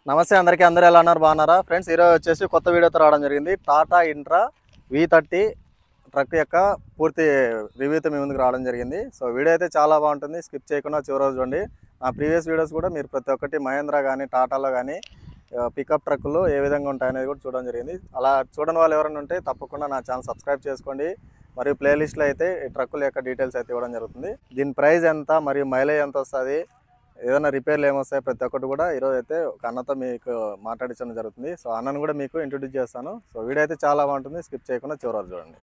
నమస్తే అందరికీ. అందరూ ఎలా ఉన్నారు? బాగున్నారా ఫ్రెండ్స్? ఈరోజు వచ్చేసి కొత్త వీడియోతో రావడం జరిగింది. టాటా ఇంట్రా V30 ట్రక్ యొక్క పూర్తి రివ్యూతో మీ ముందుకు రావడం జరిగింది. సో వీడియో అయితే చాలా బాగుంటుంది, స్కిప్ చేయకుండా చివరి రోజు చూడండి. నా ప్రీవియస్ వీడియోస్ కూడా మీరు ప్రతి ఒక్కటి మహేంద్ర కానీ టాటాలో కానీ పికప్ ట్రక్కులు ఏ విధంగా ఉంటాయనేది కూడా చూడడం జరిగింది. అలా చూడని వాళ్ళు ఎవరైనా ఉంటే తప్పకుండా నా ఛానల్ సబ్స్క్రైబ్ చేసుకోండి. మరియు ప్లేలిస్ట్లో అయితే ఈ ట్రక్కుల యొక్క డీటెయిల్స్ అయితే ఇవ్వడం జరుగుతుంది. దీని ప్రైస్ ఎంత మరియు మైలేజ్ ఎంత వస్తుంది, ఏదైనా రిపేర్లు ఏమొస్తాయి, ప్రతి ఒక్కటి కూడా ఈరోజు అయితే ఒక అన్నతో మీకు మాట్లాడించడం జరుగుతుంది. సో అన్నను కూడా మీకు ఇంట్రొడ్యూస్ చేస్తాను. సో వీడియో అయితే చాలా బాగుంటుంది, స్కిప్ చేయకుండా చివరి వరకు చూడండి.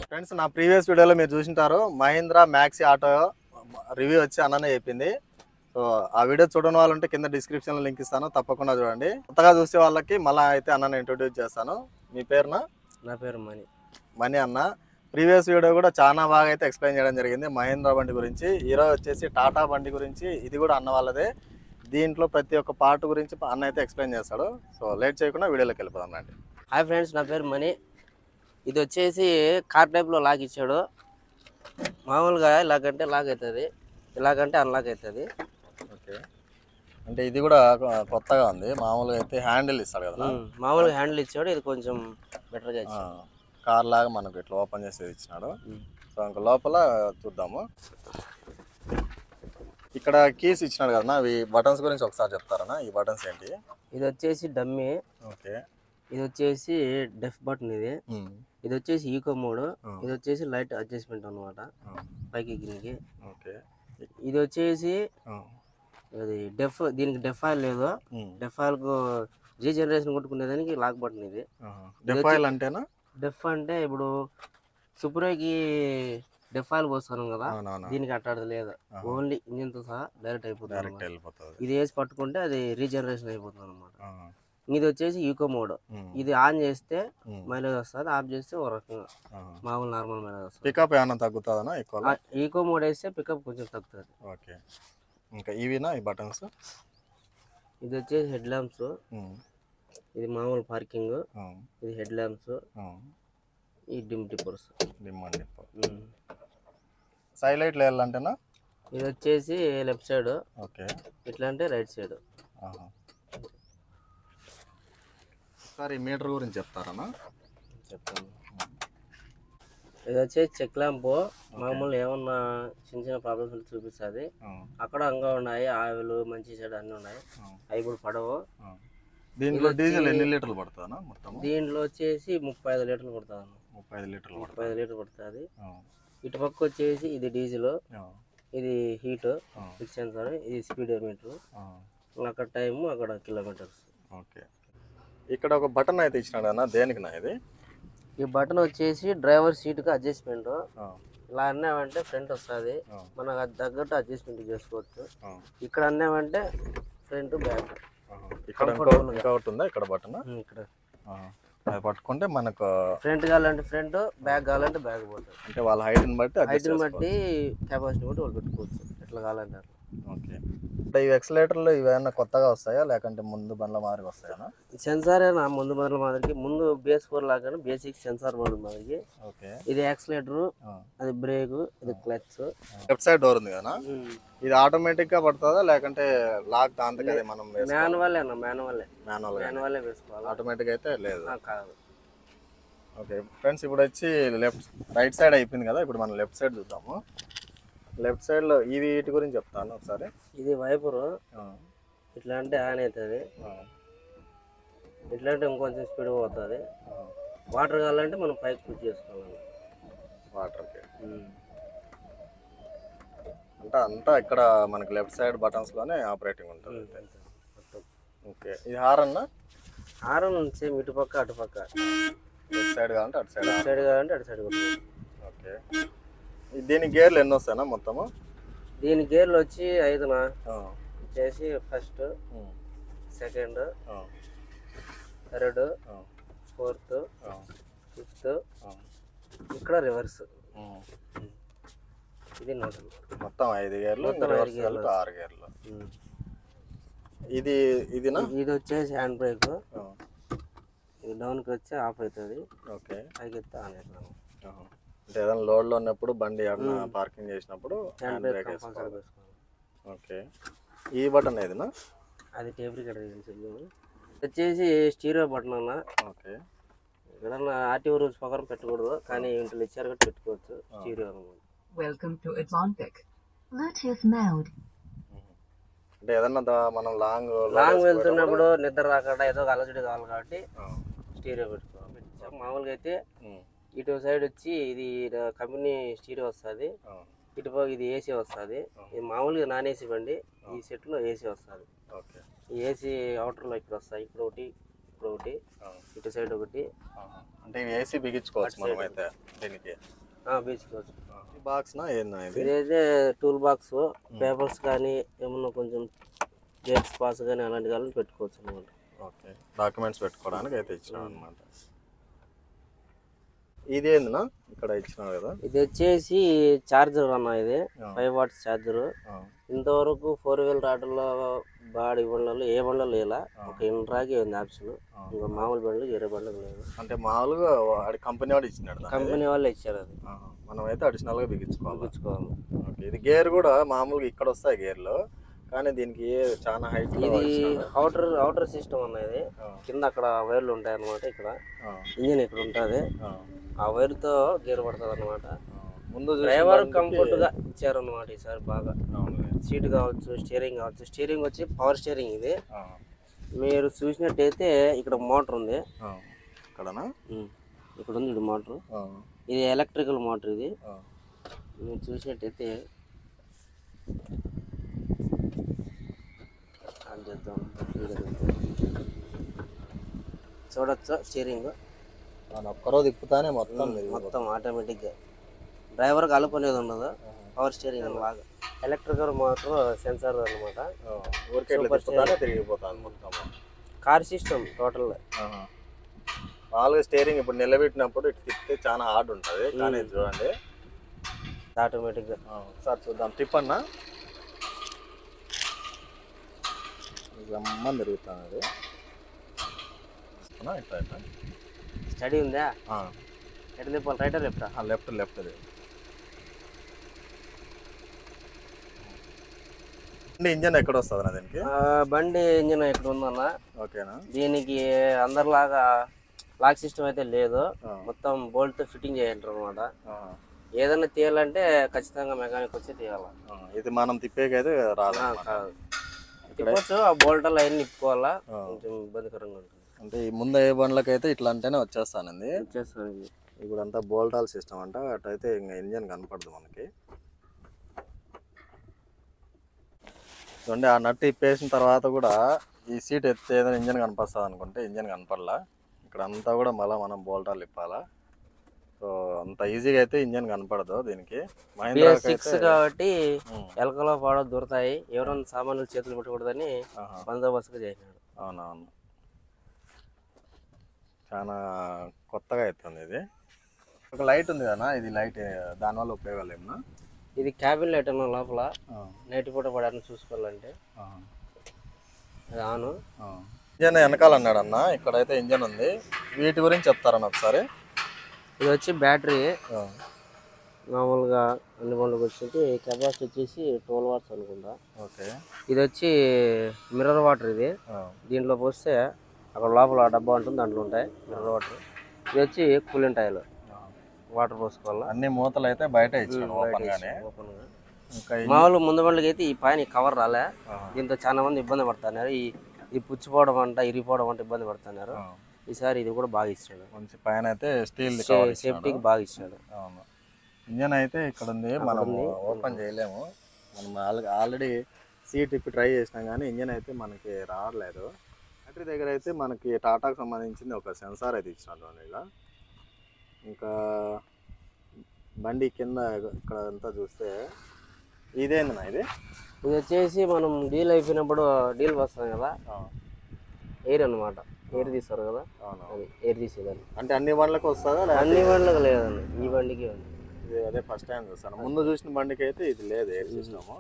ఫ్రెండ్స్, నా ప్రీవియస్ వీడియోలో మీరు చూసింటారు మహీంద్రా మ్యాక్సీ ఆటో రివ్యూ వచ్చి అన్ననే చెప్పింది. సో ఆ వీడియో చూడని వాళ్ళు ఉంటే కింద డిస్క్రిప్షన్లో లింక్ ఇస్తాను, తప్పకుండా చూడండి. కొత్తగా చూసే వాళ్ళకి మళ్ళీ అయితే అన్నని ఇంట్రొడ్యూస్ చేస్తాను. మీ పేరునా? నా పేరు మణి అన్న. ప్రీవియస్ వీడియో కూడా చాలా బాగా అయితే ఎక్స్ప్లెయిన్ చేయడం జరిగింది మహీంద్రా బండి గురించి. ఈరోజు వచ్చేసి టాటా బండి గురించి, ఇది కూడా అన్న వాళ్ళదే. దీంట్లో ప్రతి ఒక్క పార్ట్ గురించి అన్న అయితే ఎక్స్ప్లెయిన్ చేస్తాడు. సో లేట్ చేయకుండా వీడియోలోకి వెళ్ళిపోదాం రండి. హాయ్ ఫ్రెండ్స్, నా పేరు మణి. ఇది వచ్చేసి కార్ టైప్లో లాక్ ఇచ్చాడు. మామూలుగా ఇలాగంటే లాక్ అవుతుంది, ఇలాగంటే అన్లాక్ అవుతుంది. ఓకే, అంటే ఇది కూడా కొత్తగా ఉంది. మామూలుగా అయితే హ్యాండిల్ ఇస్తాడు కదా, మామూలుగా హ్యాండిల్ ఇచ్చాడు. ఇది కొంచెం బెటర్గా ఇచ్చాడు. కార్ లాగా మనకు ఇట్లా ఓపెన్ చేసేది ఇచ్చినాడు. సో ఇంకా లోపల చూద్దాము. ఇక్కడ కీస్ ఇచ్చినాడు కదా, అవి బటన్స్ గురించి ఒకసారి చెప్తారనా? ఈ బటన్స్ ఏంటి? ఇది వచ్చేసి డమ్మీ. ఓకే, ఇది వచ్చేసి డెఫ్ బటన్. ఇది వచ్చేసి ఈకో మోడ్. ఇది వచ్చేసి లైట్ అడ్జస్ట్మెంట్ అనమాట, పైకి గిరికి. ఓకే, ఇది వచ్చేసి అది డెఫ్, దీనికి డెఫ్ ఆయిల్ లేదు. డెఫ్ ఆయిల్ కు రీజనరేషన్ కొట్టుకునేదానికి లాక్ బటన్ ఇది. డెఫ్ ఆయిల్ అంటేనా? డెఫ్ అంటే ఇప్పుడు సుప్రోకి డెఫ్ ఆయిల్ పోస్తాను కదా, దీనికి అట్టాడది లేదు. ఓన్లీ ఇంజిన్ తో సహా డైరెక్ట్ అయిపోతుంది. ఇది వేసి పట్టుకుంటే అది రీజనరేషన్ అయిపోతుంది అనమాట. ఇది వచ్చేసి ఈకో మోడ్. ఇది ఆన్ చేస్తే మైలేజ్ వస్తుంది, ఆఫ్ చేస్తే ఒక రకంగా మామూలు నార్మల్ మైలేజ్ వస్తుంది. పికప్ ఏమైనా తగ్గుతుందా? ఈకో మోడ్ వేస్తే పికప్ కొంచెం తగ్గుతుంది. ఓకే, ఇంకా ఇవినా ఈ బటన్స్? ఇది వచ్చేసి హెడ్ ల్యాంప్స్. ఇది మామూలు పార్కింగ్. ఇది హెడ్ ల్యాంప్స్. ఈ డిమ్ టిప్పర్స్. సైడ్ లైట్లు వెళ్ళాలంటేనా? ఇది వచ్చేసి లెఫ్ట్ సైడ్. ఓకే, ఇట్లా అంటే రైట్ సైడ్. సార్ ఈ మీటర్ గురించి చెప్తారనా? చెప్తాను. ఇది వచ్చేసి చెక్ ల్యాంప్. మామూలు ఏమన్నా చిన్న చిన్న ప్రాబ్లమ్స్ చూపిస్తుంది. అక్కడ అంగా ఉన్నాయి, ఆయిల్ మంచి చెడు అన్నీ ఉన్నాయి. అవి ఇప్పుడు పడవు. దీంట్లో డీజిల్ ఎన్ని లీటర్లు పడుతుందా మొత్తం? దీంట్లో వచ్చేసి 35 లీటర్లు పడుతుంది. 35 లీటర్లు 35 లీటర్ పడుతుంది. ఇటు పక్క వచ్చేసి ఇది డీజిల్, ఇది హీట్ ఫిక్స్ సెన్సార్, ఇది స్పీడ్ మీటర్. అక్కడ టైము, అక్కడ కిలోమీటర్స్. ఓకే, ఇక్కడ ఒక బటన్ అయితే ఇచ్చినాడు అన్న, దేనికి నా ఇది? ఈ బటన్ వచ్చేసి డ్రైవర్ సీట్కి అడ్జస్ట్మెంట్. ఇలా అన్నామంటే ఫ్రంట్ వస్తుంది, మనకు అది తగ్గట్టు అడ్జస్ట్మెంట్ చేసుకోవచ్చు. ఇక్కడ అన్నామంటే ఫ్రంట్ బ్యాక్. ఇక్కడ ఇంకొకటి ఉందా ఇక్కడ బటన్? ఇక్కడ అది పట్టుకుంటే మనకు ఫ్రంట్ కావాలంటే ఫ్రంట్, బ్యాక్ కావాలంటే బ్యాక్ పోతుంది. అంటే వాళ్ళ హైట్ని బట్టి హైట్ని బట్టి కెపాసిటీ బట్టి వాళ్ళు పెట్టుకోవచ్చు ఎట్లా కావాలంటే. ఓకే, అంటే ఈ ఎక్సలేటర్లు ఇవేమన్నా కొత్తగా వస్తాయా లేకంటే ముందు బండ్ల మాదిరి వస్తాయా? సెన్సార్ నా ముందు బండ్ల మాదిరికి, ముందు బేస్ 4 లాగా బేసిక్ సెన్సార్ బండ్ల మాదిరికి. ఓకే, ఇది యాక్సిలేటర్, అది బ్రేక్, ఇది క్లచ్. లెఫ్ట్ సైడ్ డోర్ ఉంది కదా, ఇది ఆటోమేటిక్ గా పడుతుందా లేకంటే లాక్ దాంతో కదా మనం? మాన్యువల్ వేసుకోవాలి, ఆటోమేటిక్ అయితే లేదు. కాదు. ఓకే ఫ్రెండ్స్, ఇప్పుడు వచ్చి రైట్ సైడ్ అయిపోయింది కదా, ఇప్పుడు మనం లెఫ్ట్ సైడ్ చూద్దాము. లెఫ్ట్ సైడ్ లో ఈ వీటి గురించి చెప్తాను ఒకసారి. ఇది వైపర్. ఇట్లా అంటే ఆన్ అవుతుంది, ఇట్లా అంటే ఇంకొంచెం స్పీడ్ పోతుంది. వాటర్ కావాలంటే మనం పైకి పుష్ చేసుకోవాలి వాటర్కి. అంటే అంతా ఇక్కడ మనకి లెఫ్ట్ సైడ్ బటన్స్లోనే ఆపరేటింగ్ ఉంటుంది. ఓకే, ఇది హారన్నా? హారన్ సేమ్ ఇటుపక్క అటుపక్క, ఇటు సైడ్ కావాలంటే అటు సైడ్, అటు సైడ్ కావాలంటే అటు సైడ్ కొట్టుకోవచ్చు. ఓకే, దీని గేర్లు ఎన్ని వస్తాయన్నా మొత్తము? దీని గేర్లు వచ్చి 5 వచ్చేసి first, second, third, fourth, fifth, ఇక్కడ రివర్స్. ఇది న్యూట్రల్. మొత్తం 5 గేర్లు, 6 గేర్లు. ఇది వచ్చేసి హ్యాండ్ బ్రేక్. ఇది డౌన్కి వచ్చి ఆఫ్ అవుతుంది. ఓకే, పైకి ఎత్తే ఆన్ అవుతుంది. అంటే ఏదైనా లోడ్లో ఉన్నప్పుడు బండి ఏదైనా పార్కింగ్ చేసినప్పుడు హ్యాండ్ బ్రేక్ వేసుకోవాలి. ఓకే, ఈ బటన్ ఏదినా? అది టేప్ రికార్డర్ వచ్చేసి స్టీరియో బటన్ అన్న. ఓకే, ఏదన్నా ఆర్టీఓ రూల్స్ ప్రకారం పెట్టకూడదు, కానీ ఇంట్లో ఇచ్చారు కాబట్టి పెట్టుకోవచ్చు. స్టీరియో అనమాట. Welcome to Atlantic. Bluetooth mode. అంటే ఏదన్నా మనం లాంగ్ వెళ్తున్నప్పుడు నిద్ర రాకుండా ఏదో అలజడి కావాలి కాబట్టి స్టీరియో పెట్టుకోవాలి. మామూలుగా అయితే ఇటు సైడ్ వచ్చి ఇది కంపెనీ స్టీరియో వస్తుంది, ఇటుపక్క ఇది ఏసీ వస్తుంది. ఇది మామూలుగా నాన్ ఏసీ బండి, ఈ సెట్లో ఏసీ వస్తుంది. ఈ ఏసీ అవుటర్లో ఇక్కడ వస్తాయి, ఇక్కడ ఒకటి, ఇక్కడ ఒకటి, ఇటు సైడ్ ఒకటి. అంటే ఏసీ బిగించుకోవచ్చు మనం అయితే దీనికి. బిగించుకోవచ్చు. బాక్స్ ఇదైతే టూల్ బాక్స్, పేపర్స్ కానీ ఏమన్నా కొంచెం గేట్స్ పాస్ కానీ అలాంటి కానీ పెట్టుకోవచ్చు అనమాట. ఓకే, డాక్యుమెంట్స్ పెట్టుకోవడానికి అయితే ఇచ్చినాం అనమాట. ఇది ఏందినా ఇక్కడ ఇచ్చినావు కదా? ఇది వచ్చేసి చార్జర్ అన్న. ఇది 5 watts చార్జర్. ఇంతవరకు 4-wheel రాడ్లో బాడీ బండ్లలో ఏ బండ్లలో ఇలా ఒక ఇంట్రాకి ఉంది ఆప్షన్. ఇంకా మామూలు బండ్లు వేరే బండ్లు లేదు. అంటే మామూలుగా కంపెనీ వాడు ఇచ్చినాడు, కంపెనీ వాళ్ళే ఇచ్చారు. అది మనం అయితే అడిషనల్గా బిగించుకోవాలి. ఓకే, ఇది గేర్ కూడా మామూలుగా ఇక్కడ వస్తాయి గేర్లు, కానీ దీనికి చాలా హైట్. ఇది అవుటర్ సిస్టమ్ అన్నది. కింద అక్కడ వైర్లు ఉంటాయి అన్నమాట. ఇక్కడ ఇంజిన్ ఇక్కడ ఉంటుంది, ఆ వైర్తో గేర్ పడుతుంది అనమాట. ముందు డ్రైవర్ కంఫర్ట్ గా ఇచ్చారు అనమాట ఈసారి బాగా. సీట్ కావచ్చు, స్టీరింగ్ కావచ్చు. స్టీరింగ్ వచ్చి పవర్ స్టీరింగ్. ఇది మీరు చూసినట్టయితే ఇక్కడ మోటార్ ఉంది. ఇక్కడ ఉంది ఇది మోటార్. ఇది ఎలక్ట్రికల్ మోటార్. ఇది మీరు చూసినట్టయితే చూడొచ్చు. స్టీరింగ్ ఒక్కరో తిప్పుతానే మొత్తం ఆటోమేటిక్గా, డ్రైవర్కి అలుపు అనేది ఉండదు. పవర్ స్టీరింగ్ బాగా. ఎలక్ట్రికల్ మోటార్, సెన్సార్ అనమాట. తిరిగిపోతాను మొత్తం. Car system total. మామూలుగా స్టీరింగ్ ఇప్పుడు నిలబెట్టినప్పుడు ఇటు తిప్పితే చాలా హార్డ్ ఉంటుంది, కానీ చూడండి ఆటోమేటిక్గా. సార్ చూద్దాం, టిప్ అన్నా జమ్మని తిరుగుతాను. అది ఇట్లా ఇట్లా స్టడీ ఉందా? ఎట్లా తిప్పాలి? Right left? లెఫ్ట్. అది ఇంజన్ ఎక్కడ వస్తుంది దీనికి? బండి ఇంజన్ ఎక్కడ ఉందన్న. ఓకేనా? దీనికి అందరిలాగా లాక్ సిస్టమ్ అయితే లేదు. మొత్తం బోల్ట్ ఫిట్టింగ్ చేయాలంటారు అనమాట. ఏదైనా తీయాలంటే ఖచ్చితంగా మెకానిక్ వచ్చి తీయాలి. ఇది మనం తిప్పేకైతే రాదు. తిప్పచ్చు, ఆ బోల్ట్ లైన్ నిప్పుకోవాలా, కొంచెం ఇబ్బందికరంగా ఉంటుంది. అంటే ఈ ముందు ఏ బండ్లకైతే ఇట్లా అంటేనే వచ్చేస్తానండి. ఇప్పుడు అంతా బోల్టాల్ సిస్టమ్ అంట, అటైతే ఇంకా ఇంజన్ కనపడదు మనకి. చూడండి, ఆ నట్టు ఇప్పేసిన తర్వాత కూడా ఈ సీట్ ఎత్తే ఏదైనా ఇంజన్ కనిపిస్తుంది అనుకుంటే ఇంజన్ కనపడలా. ఇక్కడ అంతా కూడా మళ్ళీ మనం బోల్టాలు ఇప్పాలా. సో అంత ఈజీగా అయితే ఇంజన్ కనపడదు దీనికి. మహీంద్రా 6 కాబట్టి ఎలకలో పాడో దొరుకుతాయి, ఎవరైనా సామాన్యులు చేతులు పెట్టకూడదని బందోబస్తుగా చేసినాడు. అవునవును, చాలా కొత్తగా అవుతుంది ఇది. ఒక లైట్ ఉంది కదా, ఇది లైట్ దానివల్ల ఉపయోగాలు ఏమన్నా? ఇది క్యాబిన్ లైట్ అన్న. లోపల నైట్ పూట పడాలని చూసుకోవాలంటే అది ఆను. ఇంజన్ వెనకాలన్నాడు అన్న, ఇక్కడైతే ఇంజన్ ఉంది. వీటి గురించి చెప్తారన్న ఒకసారి. ఇది వచ్చి బ్యాటరీ. మామూలుగా అన్ని బండ్లకు వచ్చి కెపాసిటీ వచ్చేసి 12 watts అనుకుంటా. ఓకే, ఇది వచ్చి మిర్రర్ వాటర్. ఇది దీంట్లో పోస్తే అక్కడ లోపల డబ్బా ఉంటుంది, దాంట్లో ఉంటాయి మిర్రర్ వాటర్. ఇది వచ్చి కూలింగ్ ఆయిల్, వాటర్ పోసుకోవాలి. అన్ని మూతలు అయితే బయట ఇచ్చాను ఓపెన్ గా. మామూలు ముందు బండ్లకి అయితే ఈ పైన కవర్ రాలే. దీంతో చాలా మంది ఇబ్బంది పడుతున్నారు. ఈ పుచ్చిపోవడం అంట, ఇరిగిపోవడం అంటే ఇబ్బంది పడుతున్నారు. ఈసారి ఇది కూడా బాగా ఇచ్చాడు. మంచి పైన అయితే స్టీల్ సేఫ్టీకి బాగా ఇచ్చాడు. అవును. ఇంజన్ అయితే ఇక్కడ ఉంది, మనం ఓపెన్ చేయలేము. మనం ఆల్రెడీ సీట్ ఇప్పి ట్రై చేసినాం కానీ ఇంజన్ అయితే మనకి రావట్లేదు. బ్యాటరీ దగ్గర అయితే మనకి టాటాకు సంబంధించింది ఒక సెన్సార్ అయితే ఇచ్చినట్టు ఇలా. ఇంకా బండి కింద ఇక్కడ అంతా చూస్తే ఇదేందన్నా ఇది వచ్చేసి మనం డీల్ అయిపోయినప్పుడు డీల్ వస్తాం కదా, ఎయిర్ అనమాట, ఎయిర్ తీస్తారు కదా, అది ఎయిర్ తీసేదాన్ని. అంటే అన్ని బండ్లకు వస్తుందా? అన్ని బండ్లకు లేదండి, ఈ బండికి ఉంది. ఇది అదే ఫస్ట్ టైం చూస్తాను. ముందు చూసిన బండికి అయితే ఇది లేదు, ఎయిర్ సిస్టము.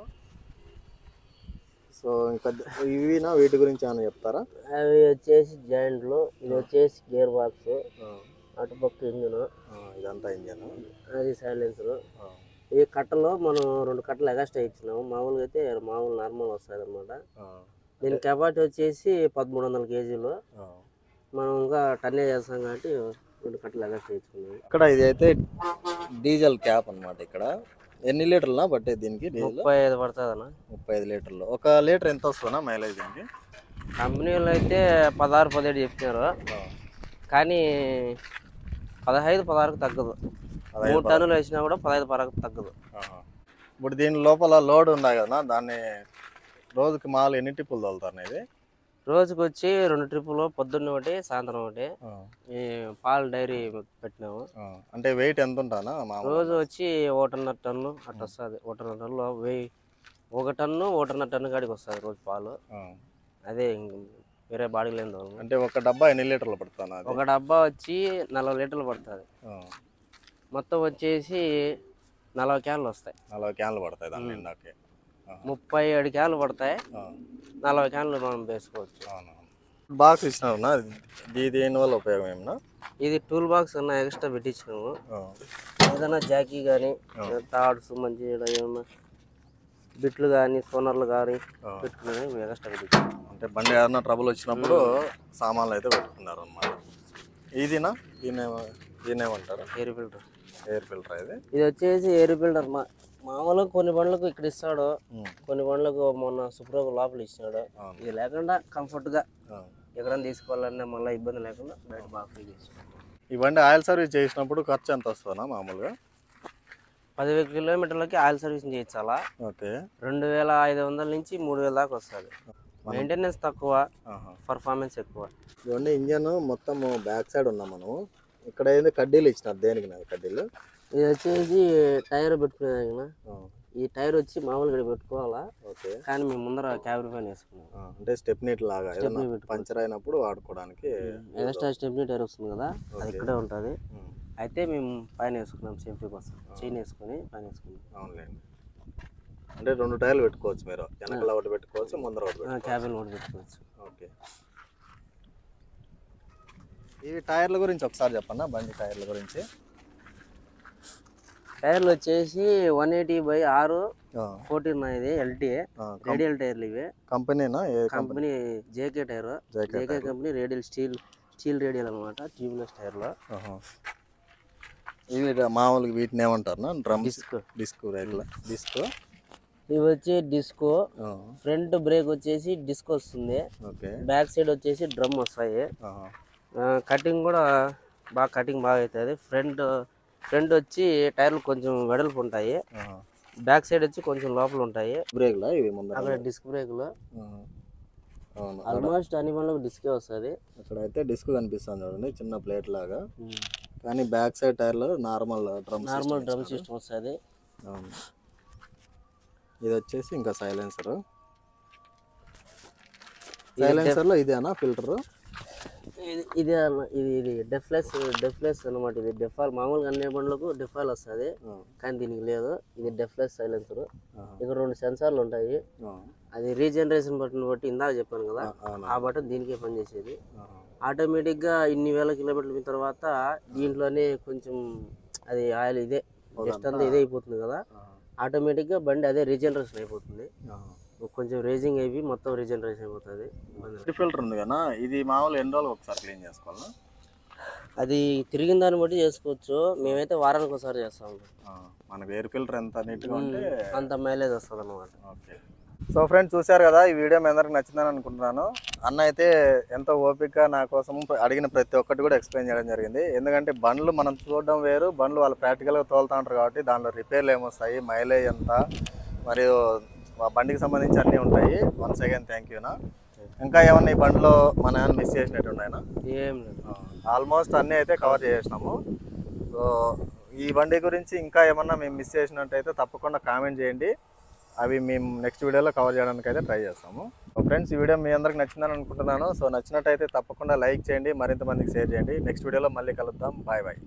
సో ఇంకా ఇవి వీటి గురించి ఏమైనా చెప్తారా? అవి వచ్చేసి జాయింట్లు, ఇది వచ్చేసి గేర్ బాక్స్, అటుపక్క ఇంజన్, ఇదంతా ఇంజన్, అది సైలెన్సర్. ఈ కట్టలో మనం 2 కట్టలు ఎగస్ట్రా ఇచ్చినాము. మామూలుగా అయితే మామూలు నార్మల్ వస్తుంది అనమాట. దీని కెపాసిటీ వచ్చేసి 1300 కేజీలు. మనం ఇంకా టన్నే చేస్తాం కాబట్టి 2 కట్టలు ఎగస్ట్రా ఇచ్చుకున్నాము. ఇక్కడ ఇది అయితే డీజిల్ క్యాప్ అనమాట. ఇక్కడ ఎన్ని లీటర్లా పట్టే దీనికి? 35 పడుతుంది అన్న. 35 లీటర్లు. 1 లీటర్ ఎంత వస్తుందా మైలేజ్ దీనికి? కంపెనీలో అయితే 16-17 చెప్పినారు, కానీ 15-16కు తగ్గదు. 3 టన్నులు వేసినా కూడా 15-16కు తగ్గదు. ఇప్పుడు దీని లోపల లోడ్ ఉందా కదా, దాన్ని రోజుకి మాలు ఎన్ని ట్రిప్పులు తోలుతారు? ఇది రోజుకి వచ్చి 2 ట్రిప్పులు, పొద్దున్న ఒకటి, సాయంత్రం ఒకటి. ఈ పాలు డైరీ పెట్టినాము. అంటే వెయిట్ ఎంత ఉంటానా? రోజు వచ్చి 1.5 టన్ను అట్లా వస్తుంది. 1.5 టన్నులో 1 టన్ను 1.5 టన్ను కాడికి వస్తుంది రోజు పాలు. అదే వేరే బాడీ లేదు. అంటే ఒక డబ్బా ఎన్ని లీటర్లు పడుతుంది? ఒక డబ్బా వచ్చి 40 లీటర్లు పడుతుంది. మొత్తం వచ్చేసి 40 క్యాన్లు వస్తాయి. 40 క్యాన్లు పడతాయి దాని నిండాకి. 37 క్యాన్లు పడతాయి. 40 క్యాన్లు మనం వేసుకోవచ్చు. బాక్స్ ఇచ్చినారు, దీనివల్ల ఉపయోగం ఏమన్నా? ఇది టూల్ బాక్స్ అన్న ఎక్స్ట్రా పెట్టించినాము. ఏదైనా జాకీ కానీ, తాడ్స్, మంచి ఏమన్నా బిట్లు కానీ, సోనర్లు కానీ పెట్టుకుని ఎక్స్ట్రా పెట్టించాము. అంటే బండి ఏదైనా ట్రబుల్ వచ్చినప్పుడు సామాన్లు అయితే పెట్టుకున్నారు అన్నమాట. ఇదినా దీనేమంటారు? Air filter. Air filter. ఇది వచ్చేసి ఎయిర్ ఫిల్టర్. మామూలుగా కొన్ని బండ్లకు ఇక్కడ ఇస్తాడు, కొన్ని బండ్లకు మొన్న సుప్రోకు లోపల ఇస్తాడు. ఇది లేకుండా కంఫర్ట్గా ఎక్కడైనా తీసుకోవాలన్నా మళ్ళీ ఇబ్బంది లేకుండా బయట బాగా ఫీల్ చేస్తాడు. ఈ బండి ఆయిల్ సర్వీస్ చేసినప్పుడు ఖర్చు ఎంత వస్తుందా మామూలుగా? 10,000 కిలోమీటర్లకి ఆయిల్ సర్వీసింగ్ చేయించాలా. ఓకే. 2,500 నుంచి 3,000 దాకా వస్తుంది. మెయింటెనెన్స్ తక్కువ, పర్ఫార్మెన్స్ ఎక్కువ. ఇవన్నీ ఇంజన్ మొత్తం బ్యాక్ సైడ్ ఉన్నాం మనం. ఇక్కడ ఏంది కడ్డీలు ఇచ్చినారు, దేనికి నాకు కడ్డీలు? ఇది వచ్చేసి టైర్ పెట్టుకునే, ఈ టైర్ వచ్చి మామూలుగా పెట్టుకోవాలా. ఓకే. కానీ మేము ముందర క్యాబిన్ పైన వేసుకున్నాం. అంటే స్టెప్నీ లాగా పంచర్ అయినప్పుడు వాడుకోవడానికి ఎక్స్ట్రా స్టెప్నీ టైర్ వస్తుంది కదా, అది ఇక్కడే ఉంటుంది. అయితే మేము పైన వేసుకున్నాం సేఫ్టీ కోసం. చైన్ వేసుకొని పైన వేసుకున్నాం. అవునులేండి. అంటే 2 టైర్లు పెట్టుకోవచ్చు మీరు, వెనకాల ఒకటి పెట్టుకోవచ్చు, ముందర ఒకటి, క్యాబిన్ ఒకటి పెట్టుకోవచ్చు. ఓకే. ఈ టైర్ల గురించి ఒకసారి చెప్పన్నా, బండి టైర్ల గురించి. టైర్లు వచ్చేసి 180/6 14 ఇది ఎల్టీఏ రేడియల్ టైర్లు. ఇవి కంపెనీనా? Company JK tyre. JK company radial steel radial అనమాట, ట్యూబ్లెస్ టైర్లో. ఇవి మామూలుగా వీటిని ఏమంటారు? Drum disc disc. ఇవి వచ్చి డిస్కో. ఫ్రంట్ బ్రేక్ వచ్చేసి డిస్క్ వస్తుంది. బ్యాక్ సైడ్ వచ్చేసి డ్రమ్ వస్తాయి. కటింగ్ కూడా కటింగ్ బాగా అవుతుంది. ఫ్రంట్ వచ్చి టైర్లు కొంచెం వెడల్పు ఉంటాయి, బ్యాక్ సైడ్ వచ్చి కొంచెం లోపల ఉంటాయి. బ్రేక్లా ఇవి ముందర డిస్క్ బ్రేక్లు. ఆల్మోస్ట్ అన్ని బండ్లకు డిస్కే వస్తుంది. అక్కడ అయితే డిస్క్ కనిపిస్తుంది చూడండి, చిన్న ప్లేట్ లాగా. కానీ బ్యాక్ సైడ్ టైర్లో నార్మల్ డ్రమ్ సిస్టమ్ వస్తుంది. ఇది వచ్చేసి ఇంకా సైలెన్సర్. సైలెన్సర్లో ఇదేనా ఫిల్టర్? ఇది డెఫ్లెస్ అనమాట. ఇది డెఫాల్. మామూలుగా అన్ని బండ్లకు డెఫాల్ వస్తుంది, కానీ దీనికి లేదు. ఇది డెఫ్లెస్ సైలెన్సర్. ఇక్కడ 2 సెన్సార్లు ఉంటాయి. అది రీజనరేషన్ బటన్ బట్టి ఇందాక చెప్పాను కదా, ఆ బటన్ దీనికే పనిచేసేది. ఆటోమేటిక్గా ఇన్ని వేల కిలోమీటర్ల తర్వాత దీంట్లోనే కొంచెం అది ఆయిల్ ఇదే జస్ట్ అంతా ఇదే అయిపోతుంది కదా, ఆటోమేటిక్గా బండి అదే రీజనరేషన్ అయిపోతుంది. కొంచెం రేజింగ్ అయిపోయి మొత్తం రీజనరేషన్ అయిపోతుంది. ఫిల్టర్ ఉంది కదా, ఇది మామూలు ఎన్ని రోజులు ఒకసారి క్లీన్ చేసుకోవాలా? అది తిరిగిన దాన్ని బట్టి చేసుకోవచ్చు. మేమైతే వారానికి ఒకసారి చేస్తాము. మనకు ఎయిర్ ఫిల్టర్ ఎంత నీట్గా ఉంటే అంత మైలేజ్ వస్తుంది అన్నమాట. ఓకే. సో ఫ్రెండ్స్ చూశారు కదా, ఈ వీడియో మీ అందరికి నచ్చిందని అనుకుంటున్నాను. అన్న అయితే ఎంతో ఓపికగా నా కోసం అడిగిన ప్రతి ఒక్కటి కూడా ఎక్స్ప్లెయిన్ చేయడం జరిగింది. ఎందుకంటే బండ్లు మనం చూడడం వేరు, బండ్లు వాళ్ళు ప్రాక్టికల్గా తోలుతూ ఉంటారు కాబట్టి దానిలో రిపేర్లు ఏమొస్తాయి, మైలేజ్ ఎంత, మరియు ఆ బండికి సంబంధించి అన్నీ ఉంటాయి. వన్స్ అగైన్ థ్యాంక్ యూనా. ఇంకా ఏమన్నా ఈ బండిలో మన ఏమైనా మిస్ చేసినట్టు ఉన్నాయన్నా? ఏం లేదు. ఆల్మోస్ట్ అన్నీ అయితే కవర్ చేసేసినాము. సో ఈ బండి గురించి ఇంకా ఏమన్నా మేము మిస్ చేసినట్టయితే తప్పకుండా కామెంట్ చేయండి, అవి మేము నెక్స్ట్ వీడియోలో కవర్ చేయడానికి అయితే ట్రై చేస్తాము. సో ఫ్రెండ్స్, ఈ వీడియో మీ అందరికి నచ్చిందని అనుకుంటున్నాను. సో నచ్చినట్టయితే తప్పకుండా లైక్ చేయండి, మరింత మందికి షేర్ చేయండి. నెక్స్ట్ వీడియోలో మళ్ళీ కలుద్దాం. Bye bye.